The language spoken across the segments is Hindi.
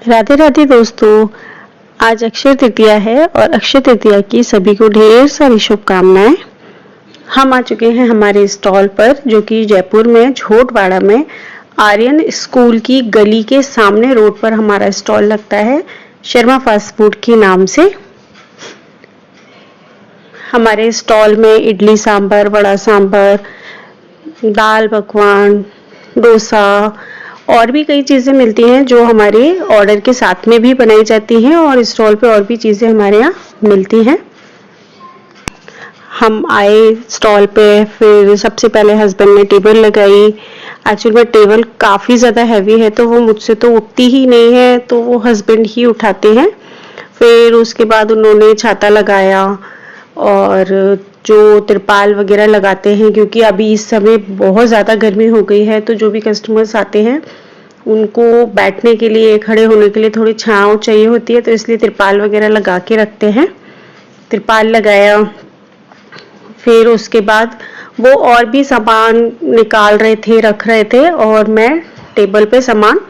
राधे राधे दोस्तों। आज अक्षय तृतीया है और अक्षय तृतीया की सभी को ढेर सारी शुभकामनाएं। हम आ चुके हैं हमारे स्टॉल पर, जो कि जयपुर में झोटवाड़ा में आर्यन स्कूल की गली के सामने रोड पर हमारा स्टॉल लगता है, शर्मा फास्ट फूड के नाम से। हमारे स्टॉल में इडली सांभर, वड़ा सांभर, दाल पकवान, डोसा और भी कई चीज़ें मिलती हैं जो हमारे ऑर्डर के साथ में भी बनाई जाती हैं और स्टॉल पे और भी चीज़ें हमारे यहाँ मिलती हैं। हम आए स्टॉल पे, फिर सबसे पहले हस्बैंड ने टेबल लगाई। एक्चुअली में टेबल काफ़ी ज़्यादा हैवी है तो वो मुझसे तो उठती ही नहीं है, तो वो हस्बैंड ही उठाते हैं। फिर उसके बाद उन्होंने छाता लगाया और जो तिरपाल वगैरह लगाते हैं, क्योंकि अभी इस समय बहुत ज़्यादा गर्मी हो गई है, तो जो भी कस्टमर्स आते हैं उनको बैठने के लिए, खड़े होने के लिए थोड़ी छांव चाहिए होती है, तो इसलिए तिरपाल वगैरह लगा के रखते हैं। तिरपाल लगाया। फिर उसके बाद वो और भी सामान निकाल रहे थे, रख रहे थे, और मैं टेबल पे सामान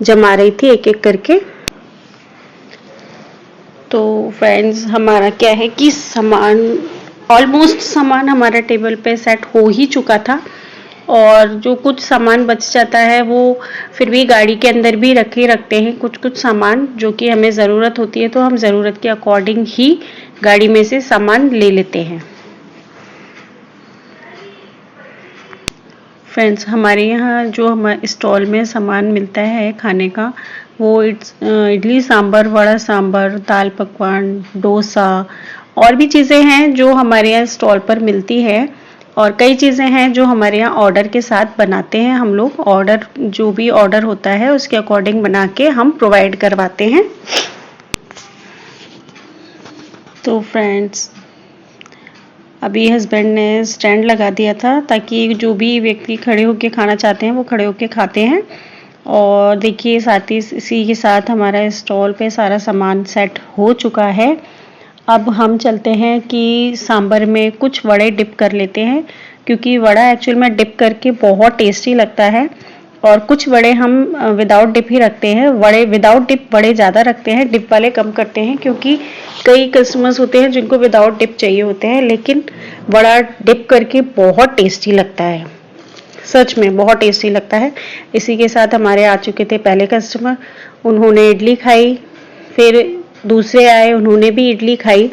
जमा रही थी एक एक करके। तो फ्रेंड्स, हमारा क्या है कि सामान ऑलमोस्ट सामान हमारा टेबल पे सेट हो ही चुका था, और जो कुछ सामान बच जाता है वो फिर भी गाड़ी के अंदर भी रखते हैं। कुछ कुछ सामान जो कि हमें ज़रूरत होती है, तो हम ज़रूरत के अकॉर्डिंग ही गाड़ी में से सामान ले लेते हैं। फ्रेंड्स, हमारे यहाँ जो हमारे स्टॉल में सामान मिलता है खाने का, वो इडली सांभर, वड़ा सांभर, दाल पकवान, डोसा और भी चीज़ें हैं जो हमारे यहाँ स्टॉल पर मिलती है। और कई चीज़ें हैं जो हमारे यहाँ ऑर्डर के साथ बनाते हैं हम लोग। ऑर्डर, जो भी ऑर्डर होता है उसके अकॉर्डिंग बना के हम प्रोवाइड करवाते हैं। तो फ्रेंड्स, अभी हस्बैंड ने स्टैंड लगा दिया था ताकि जो भी व्यक्ति खड़े होके खाना चाहते हैं वो खड़े होके खाते हैं। और देखिए, साथ ही इसी के साथ हमारा स्टॉल पे सारा सामान सेट हो चुका है। अब हम चलते हैं कि सांभर में कुछ वड़े डिप कर लेते हैं, क्योंकि वड़ा एक्चुअल में डिप करके बहुत टेस्टी लगता है। और कुछ वड़े हम विदाउट डिप ही रखते हैं। वड़े विदाउट डिप बड़े ज़्यादा रखते हैं, डिप वाले कम करते हैं, क्योंकि कई कस्टमर्स होते हैं जिनको विदाउट डिप चाहिए होते हैं, लेकिन वड़ा डिप करके बहुत टेस्टी लगता है। सच में बहुत टेस्टी लगता है। इसी के साथ हमारे आ चुके थे पहले कस्टमर, उन्होंने इडली खाई। फिर दूसरे आए, उन्होंने भी इडली खाई।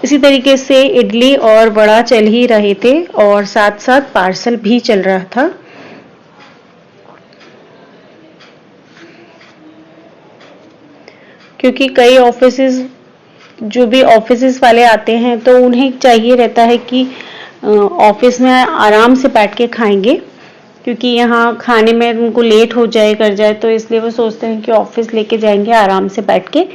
इसी तरीके से इडली और वड़ा चल ही रहे थे, और साथ साथ पार्सल भी चल रहा था। क्योंकि कई ऑफिसेस, जो भी ऑफिसेस वाले आते हैं, तो उन्हें चाहिए रहता है कि ऑफिस में आराम से बैठ के खाएंगे, क्योंकि यहाँ खाने में उनको लेट हो जाए, कर जाए, तो इसलिए वो सोचते हैं कि ऑफिस लेके जाएंगे, आराम से बैठ के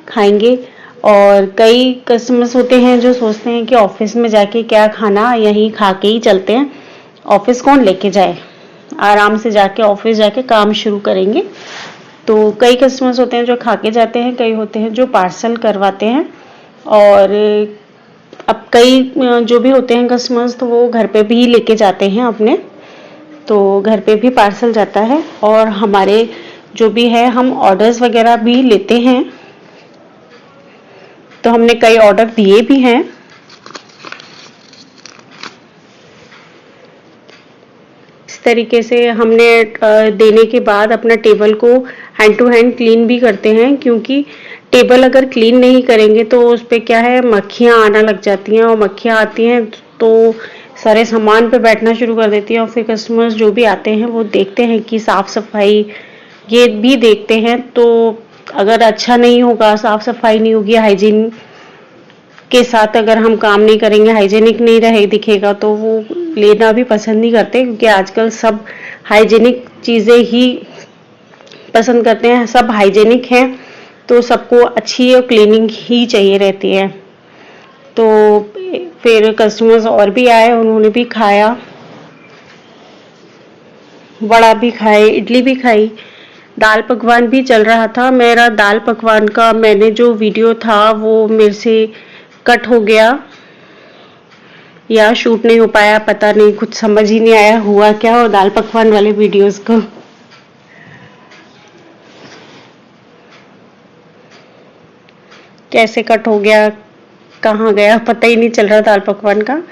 खाएंगे। और कई कस्टमर्स होते हैं जो सोचते हैं कि ऑफिस में जाके क्या खाना, यहीं खा के ही चलते हैं, ऑफिस कौन लेके जाए, आराम से जाके ऑफिस जाके काम शुरू करेंगे। तो कई कस्टमर्स होते हैं जो खा के जाते हैं, कई होते हैं जो पार्सल करवाते हैं। और अब कई जो भी होते हैं कस्टमर्स, तो वो घर पे भी लेके जाते हैं अपने, तो घर पे भी पार्सल जाता है। और हमारे जो भी है, हम ऑर्डर्स वगैरह भी लेते हैं, तो हमने कई ऑर्डर दिए भी हैं। इस तरीके से हमने देने के बाद अपना टेबल को हैंड टू हैंड क्लीन भी करते हैं, क्योंकि टेबल अगर क्लीन नहीं करेंगे तो उस पर क्या है, मक्खियाँ आना लग जाती हैं, और मक्खियाँ आती हैं तो सारे सामान पे बैठना शुरू कर देती है। और फिर कस्टमर्स जो भी आते हैं वो देखते हैं कि साफ सफाई, ये भी देखते हैं, तो अगर अच्छा नहीं होगा, साफ सफाई नहीं होगी, हाइजीन के साथ अगर हम काम नहीं करेंगे, हाइजीनिक नहीं रहे दिखेगा, तो वो लेना भी पसंद नहीं करते, क्योंकि आजकल सब हाइजीनिक चीज़ें ही पसंद करते हैं। सब हाइजीनिक हैं तो सबको अच्छी और क्लीनिंग ही चाहिए रहती है। तो फिर कस्टमर्स और भी आए, उन्होंने भी खाया, वड़ा भी खाए, इडली भी खाई, दाल पकवान भी चल रहा था। मेरा दाल पकवान का मैंने जो वीडियो था वो मेरे से कट हो गया या शूट नहीं हो पाया, पता नहीं, कुछ समझ ही नहीं आया हुआ क्या और दाल पकवान वाले वीडियोस को। कैसे कट हो गया, कहाँ गया, पता ही नहीं चल रहा दाल पकवान का।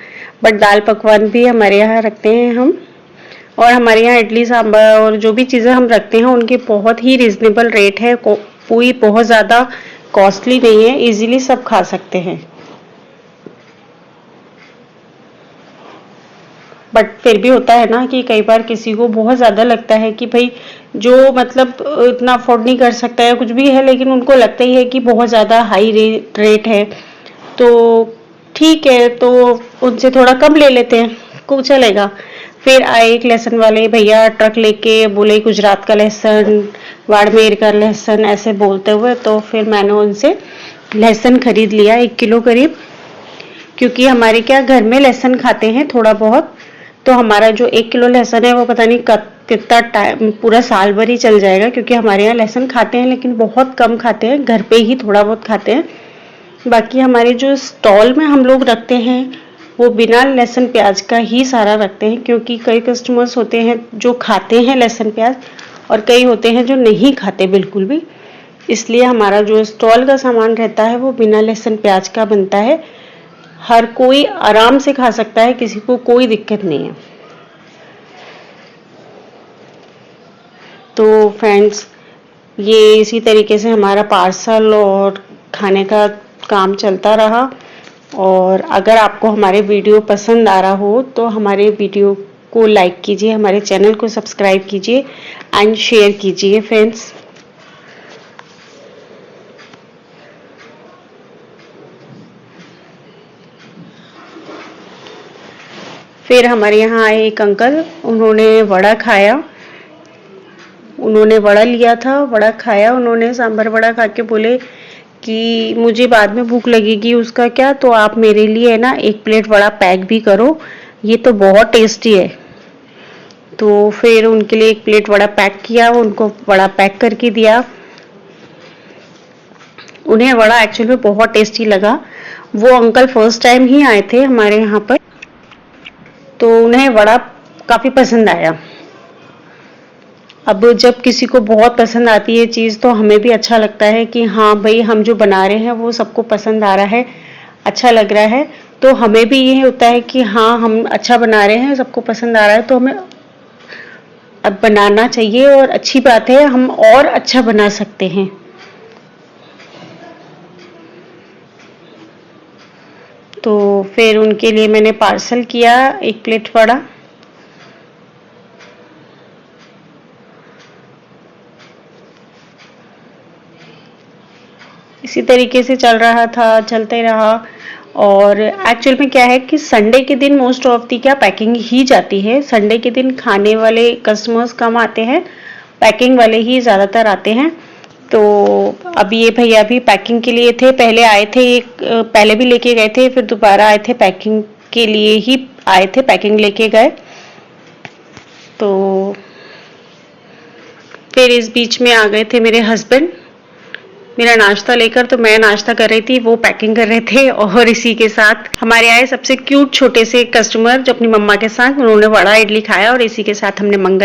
बट दाल पकवान भी हमारे यहाँ रखते हैं हम, और हमारे यहाँ इडली सांभर और जो भी चीज़ें हम रखते हैं उनके बहुत ही रिजनेबल रेट है, कोई बहुत ज़्यादा कॉस्टली नहीं है, इजीली सब खा सकते हैं। बट फिर भी होता है ना कि कई बार किसी को बहुत ज़्यादा लगता है कि भाई जो मतलब इतना अफोर्ड नहीं कर सकता है, कुछ भी है, लेकिन उनको लगता ही है कि बहुत ज़्यादा हाई रेट है, तो ठीक है, तो उनसे थोड़ा कम ले लेते हैं, को चलेगा। फिर आए एक लहसुन वाले भैया ट्रक लेके, बोले गुजरात का लहसुन, बाड़मेर का लहसुन ऐसे बोलते हुए, तो फिर मैंने उनसे लहसुन खरीद लिया 1 किलो करीब, क्योंकि हमारे क्या घर में लहसुन खाते हैं थोड़ा बहुत, तो हमारा जो 1 किलो लहसुन है वो पता नहीं कितना टाइम, पूरा साल भर ही चल जाएगा, क्योंकि हमारे यहाँ लहसुन खाते हैं लेकिन बहुत कम खाते हैं, घर पे ही थोड़ा बहुत खाते हैं। बाकी हमारे जो स्टॉल में हम लोग रखते हैं वो बिना लहसुन प्याज का ही सारा रखते हैं, क्योंकि कई कस्टमर्स होते हैं जो खाते हैं लहसुन प्याज और कई होते हैं जो नहीं खाते बिल्कुल भी, इसलिए हमारा जो स्टॉल का सामान रहता है वो बिना लहसुन प्याज का बनता है। हर कोई आराम से खा सकता है, किसी को कोई दिक्कत नहीं है। तो फ्रेंड्स, ये इसी तरीके से हमारा पार्सल और खाने का काम चलता रहा, और अगर आपको हमारे वीडियो पसंद आ रहा हो तो हमारे वीडियो को लाइक कीजिए, हमारे चैनल को सब्सक्राइब कीजिए एंड शेयर कीजिए फ्रेंड्स। फिर हमारे यहाँ आए एक अंकल, उन्होंने वड़ा खाया, उन्होंने वड़ा लिया था, वड़ा खाया उन्होंने, सांभर वड़ा खा के बोले कि मुझे बाद में भूख लगेगी, उसका क्या, तो आप मेरे लिए ना 1 प्लेट वड़ा पैक भी करो, ये तो बहुत टेस्टी है। तो फिर उनके लिए 1 प्लेट वड़ा पैक किया, उनको वड़ा पैक करके दिया। उन्हें वड़ा एक्चुअली में बहुत टेस्टी लगा। वो अंकल फर्स्ट टाइम ही आए थे हमारे यहाँ पर, तो उन्हें वड़ा काफी पसंद आया। अब जब किसी को बहुत पसंद आती है चीज़, तो हमें भी अच्छा लगता है कि हाँ भाई, हम जो बना रहे हैं वो सबको पसंद आ रहा है, अच्छा लग रहा है, तो हमें भी ये होता है कि हाँ हम अच्छा बना रहे हैं, सबको पसंद आ रहा है, तो हमें अब बनाना चाहिए, और अच्छी बात है, हम और अच्छा बना सकते हैं। तो फिर उनके लिए मैंने पार्सल किया 1 प्लेट वड़ा। इसी तरीके से चल रहा था, चलते रहा। और एक्चुअल में क्या है कि संडे के दिन मोस्ट ऑफ दी क्या पैकिंग ही जाती है, संडे के दिन खाने वाले कस्टमर्स कम आते हैं, पैकिंग वाले ही ज़्यादातर आते हैं। तो अभी ये भैया भी पैकिंग के लिए थे, पहले आए थे, पहले भी लेके गए थे, फिर दोबारा आए थे, पैकिंग के लिए ही आए थे, पैकिंग लेके गए। तो फिर इस बीच में आ गए थे मेरे हस्बैंड मेरा नाश्ता लेकर, तो मैं नाश्ता कर रही थी, वो पैकिंग कर रहे थे, और इसी के साथ हमारे आए सबसे क्यूट छोटे से कस्टमर जो अपनी मम्मा के साथ, उन्होंने वड़ा इडली खाया, और इसी के साथ हमने मंगल